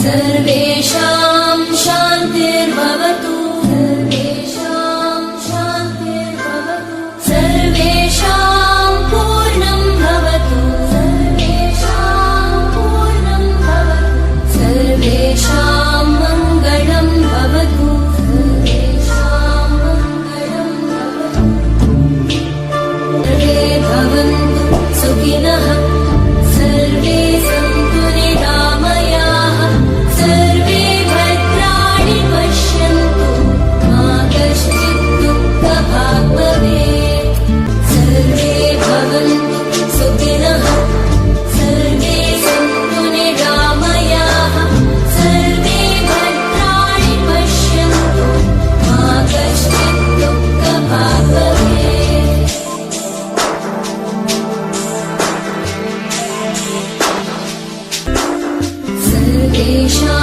सर्वेषां शान्तिर्भवतु सर्वेषां शान्तिर्भवतु सर्वेषां पूर्णं भवतु सर्वेषां पूर्णं भवतु सर्वेषां मङ्गलं भवतु सर्वेषां मङ्गलं भवतु सर्वे भवन्तु सुखिनः सर्वे सन्तु निरामयाः सर्वे भद्राणि पश्यन्तु मा कश्चित् दुःखभाग् भवेत् सर्वे भवन्तु सुखिनः सर्वे सन्तु निरामयाः सर्वे भद्राणि पश्यन्तु मा कश्चित् दुःखभाग् भवेत् सर्वेषां